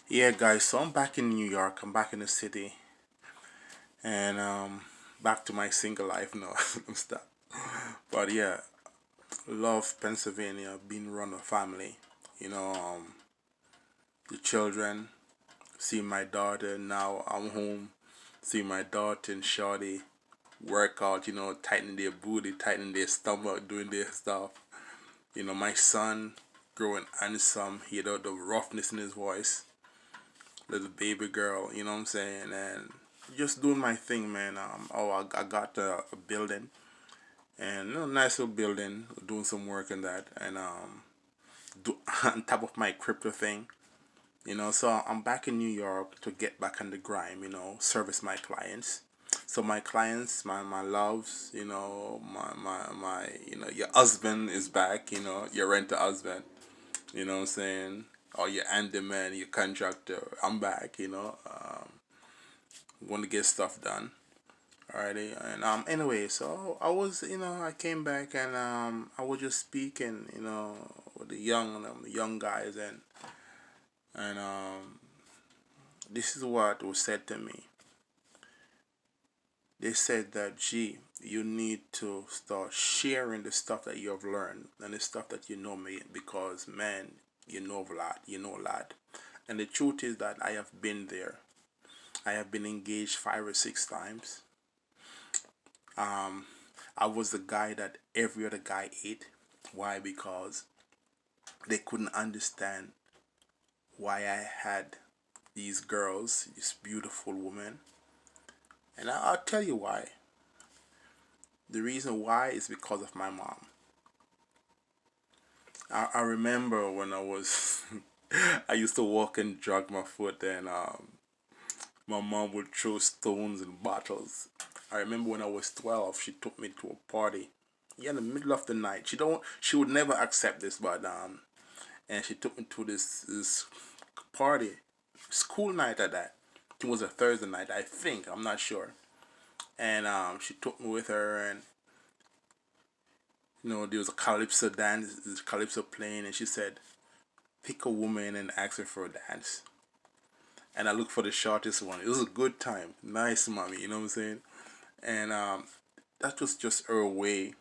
Yeah, guys, so I'm back in New York. I'm back in the city, and back to my single life. No, I'm stop. But yeah, love Pennsylvania, being run a family. You know, the children. See my daughter now. I'm home. See my daughter and Shorty work out. Tightening their booty, tightening their stomach, doing their stuff. My son growing handsome. Hear the roughness in his voice. Little baby girl, you know what I'm saying? And just doing my thing, man. I got a building, and nice little building, doing some work in that, and do on top of my crypto thing. So I'm back in New York to get back on the grind, service my clients. So my clients, my loves, your husband is back, your renter husband, you know what I'm saying? Or your handyman, your contractor, I'm back, want to get stuff done. Alrighty, and anyway, so I came back and I was just speaking, with the young guys, and this is what was said to me. They said that, gee, you need to start sharing the stuff that you have learned and the stuff that you know, me, because man, you know a lot. And the truth is that I have been there. I have been engaged 5 or 6 times. Um, I was the guy that every other guy ate. Why? Because they couldn't understand why I had these girls, these beautiful women. And I'll tell you why. The reason why is because of my mom. I remember when I was, I used to walk and drag my foot, and my mom would throw stones and bottles. I remember when I was 12, she took me to a party. Yeah, in the middle of the night. She would never accept this, but and she took me to this party, school night at that. It was a Thursday night, I think. I'm not sure. And she took me with her, and there was a calypso dance, this calypso playing, and she said, "Pick a woman and ask her for a dance." And I looked for the shortest one. It was a good time, nice mommy, you know what I'm saying? And that was just her way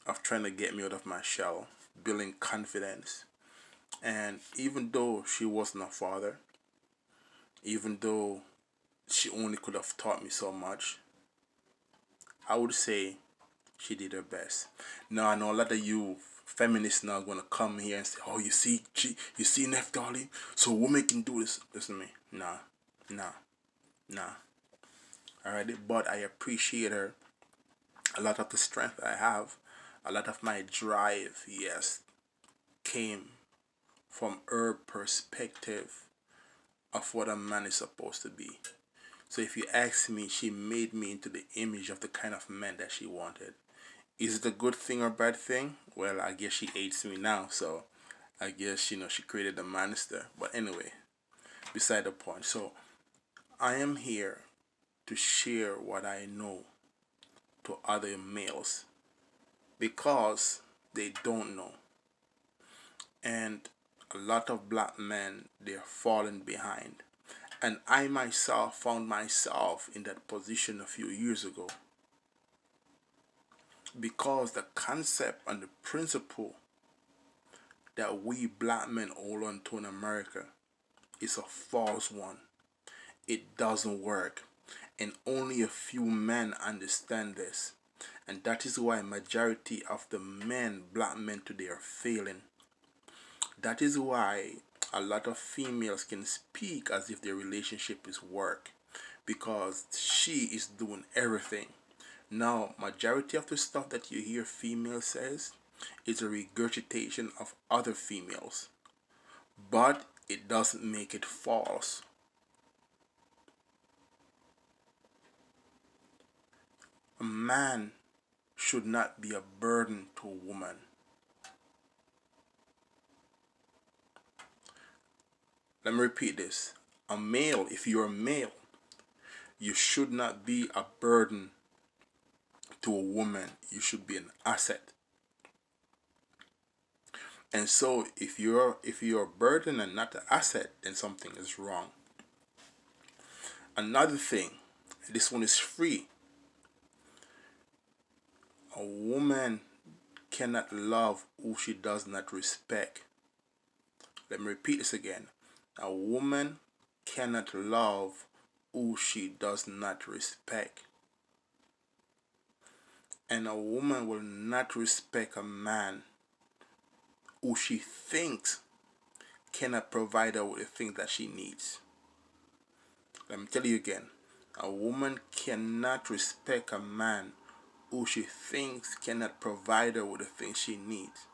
of trying to get me out of my shell, building confidence. And even though she wasn't a father, even though she only could have taught me so much, I would say she did her best. Now I know a lot of you feminists now gonna come here and say, "Oh, you see, Neftali, so women can do this." Listen to me, nah, nah, nah. All right, but I appreciate her. A lot of the strength I have, a lot of my drive, yes, came from her perspective of what a man is supposed to be. So if you ask me, she made me into the image of the kind of man that she wanted. Is it a good thing or bad thing? Well, I guess she hates me now, so I guess she created a monster. But anyway, beside the point. So I am here to share what I know to other males because they don't know. And a lot of black men, they're falling behind. And I myself found myself in that position a few years ago because the concept and the principle that we black men hold on to in America is a false one. It doesn't work. And only a few men understand this. And that is why majority of the men, black men today, are failing. That is why a lot of females can speak as if their relationship is work because she is doing everything. Now, majority of the stuff that you hear female says is a regurgitation of other females, but it doesn't make it false. A man should not be a burden to a woman. Let me repeat this. A male, if you're a male, you should not be a burden to a woman. You should be an asset. And so if you're a burden and not an asset, then something is wrong. Another thing, this one is free. A woman cannot love who she does not respect. Let me repeat this again. A woman cannot love who she does not respect. And a woman will not respect a man who she thinks cannot provide her with the things that she needs. Let me tell you again. A woman cannot respect a man who she thinks cannot provide her with the things she needs.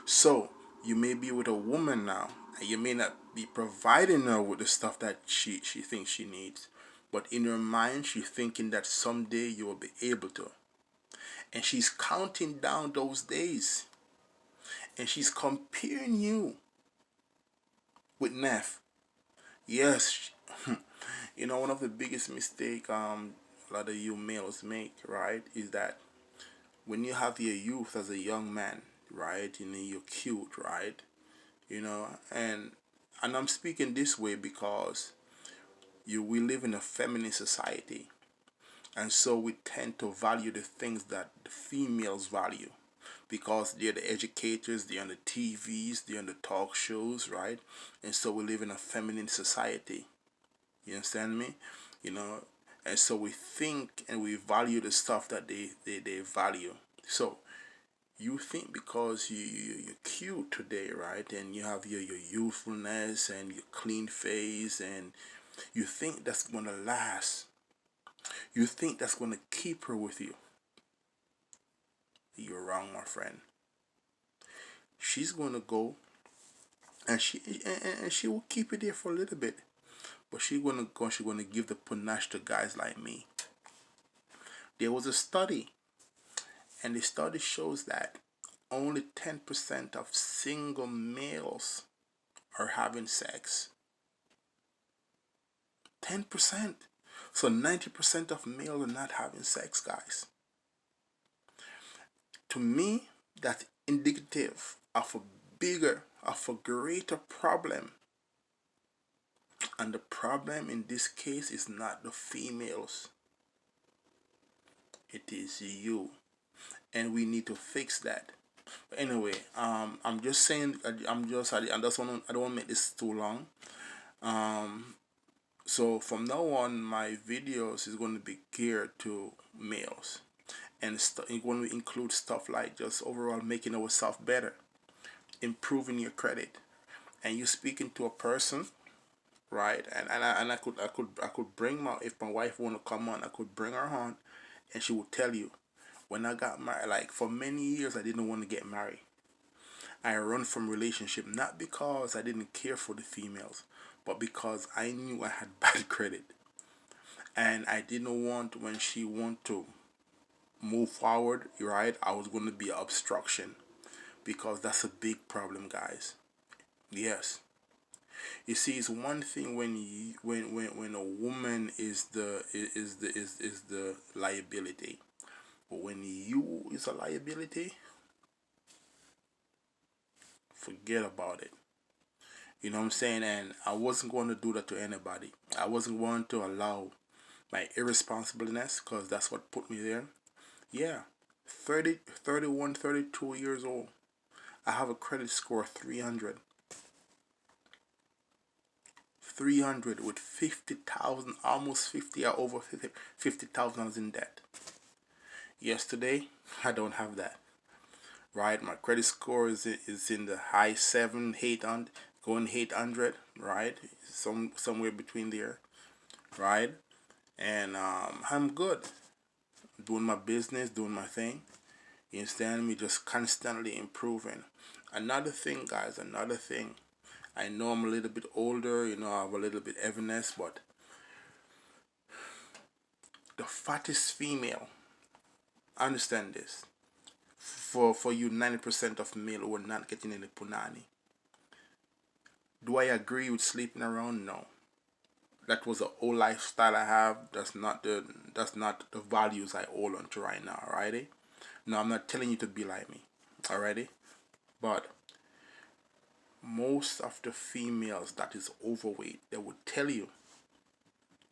So, you may be with a woman now, and you may not be providing her with the stuff that she thinks she needs. But in her mind, she's thinking that someday you will be able to. And she's counting down those days. And she's comparing you with Neff. Yes, one of the biggest mistake a lot of you males make, right, is that when you have your youth as a young man, right, you're cute, right, and I'm speaking this way because we live in a feminine society, and so we tend to value the things that the females value because they're the educators, they're on the TVs, they're on the talk shows, right? And so we live in a feminine society. You understand me? You know, and so we think and we value the stuff that they value. So you think because you're cute today, right? And you have your youthfulness and your clean face, and you think that's going to last. You think that's going to keep her with you. You're wrong, my friend. She's going to go and she will keep it there for a little bit. But she's going to give the panache to guys like me. There was a study, and the study shows that only 10% of single males are having sex. 10%. So 90% of males are not having sex, guys. To me, that's indicative of a greater problem. And the problem in this case is not the females. It is you. And we need to fix that. But anyway, I'm just saying, I don't want to make this too long. So from now on, my videos is going to be geared to males, and it's going to include stuff like just overall making ourselves better, improving your credit, and you speaking to a person, right? And I could bring if my wife want to come on, I could bring her on, and she would tell you, when I got married, like for many years I didn't want to get married. I run from relationship not because I didn't care for the females, but because I knew I had bad credit, and I didn't want, when she want to move forward, right, I was going to be an obstruction, because that's a big problem, guys. Yes. You see, it's one thing when when a woman is the liability, but when you is a liability, forget about it. You know what I'm saying? And I wasn't going to do that to anybody. I wasn't going to allow my irresponsibleness, because that's what put me there. Yeah, 30, 31, 32 years old. I have a credit score of 300. 300 with 50,000, almost 50 or over 50,000 in debt. Yesterday, I don't have that. Right, my credit score is in the high 7, 800, going 800. Right, somewhere between there. Right, and I'm good, doing my business, doing my thing. You understand me? Just constantly improving. Another thing, guys, another thing. I know I'm a little bit older, I have a little bit heaviness, but the fattest female, understand this, for you 90% of male who are not getting any punani. Do I agree with sleeping around? No. That was the old lifestyle I have. That's not the values I hold on to right now, alrighty? No, I'm not telling you to be like me, alrighty? But most of the females that is overweight, they would tell you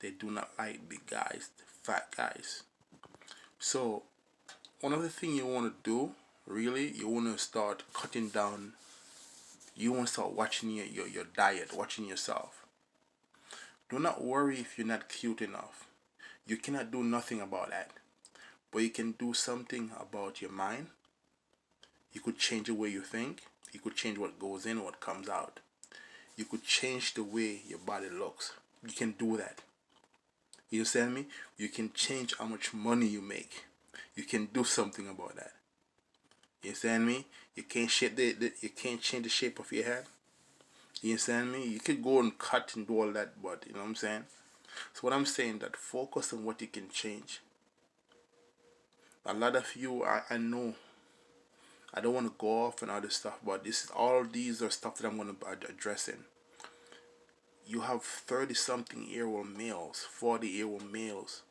they do not like big guys, fat guys. So one of the things you want to do, really, you want to start cutting down. You want to start watching your diet, watching yourself. Do not worry if you're not cute enough. You cannot do nothing about that. But you can do something about your mind. You could change the way you think. You could change what goes in, what comes out. You could change the way your body looks. You can do that. You understand me? You can change how much money you make. You can do something about that. You understand me? You can't shape you can't change the shape of your head. You understand me? You could go and cut and do all that, but you know what I'm saying? So what I'm saying, that focus on what you can change. A lot of you, I know, I don't want to go off and other stuff, but all these are stuff that I'm going to be addressing. You have 30-something-year-old males, 40-year-old males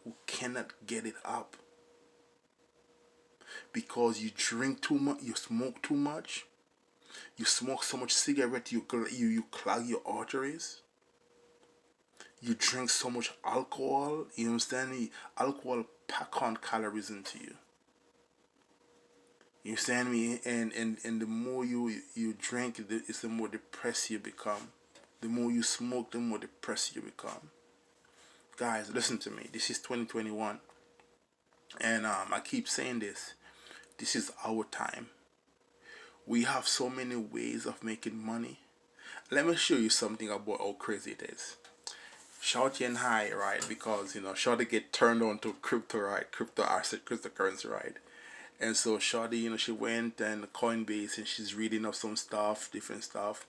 who cannot get it up because you drink too much, you smoke too much, you smoke so much cigarette, you clog your arteries. You drink so much alcohol, you understand me? Alcohol pack on calories into you. You understand me? And the more you drink, it's the more depressed you become. The more you smoke, the more depressed you become. Guys, listen to me. This is 2021. And I keep saying this. This is our time. We have so many ways of making money. Let me show you something about how crazy it is. Shorty and high, right? Because Shorty get turned on to crypto, right? Crypto asset, cryptocurrency, right? And so Shorty, she went and Coinbase and she's reading up some stuff, different stuff,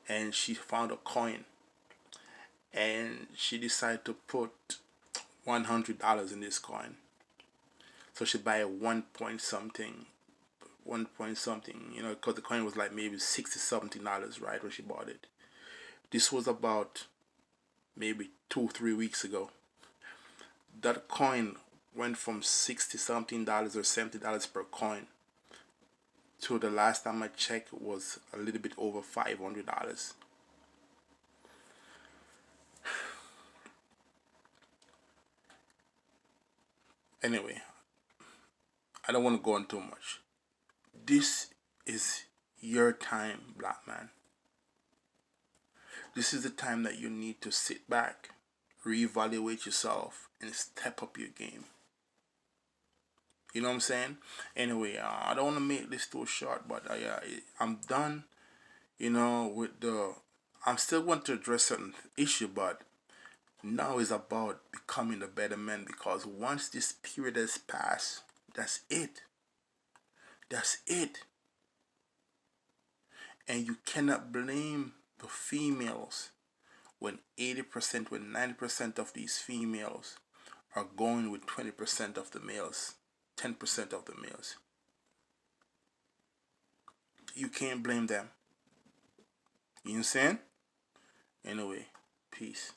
and she found a coin, and she decided to put $100 in this coin. So she buy a one point something, because the coin was like maybe $60-something, right, when she bought it. This was about maybe 2-3 weeks ago. That coin went from $60-something or $70 per coin to, the last time I checked, was a little bit over $500. Anyway, I don't want to go on too much. This is your time, black man. This is the time that you need to sit back, reevaluate yourself, and step up your game. You know what I'm saying? Anyway, I don't want to make this too short, but I'm done. With I'm still going to address certain issue, but now is about becoming a better man, because once this period has passed, that's it. That's it. And you cannot blame the females when 80%, when 90% of these females are going with 20% of the males, 10% of the males. You can't blame them. You understand? Anyway, peace.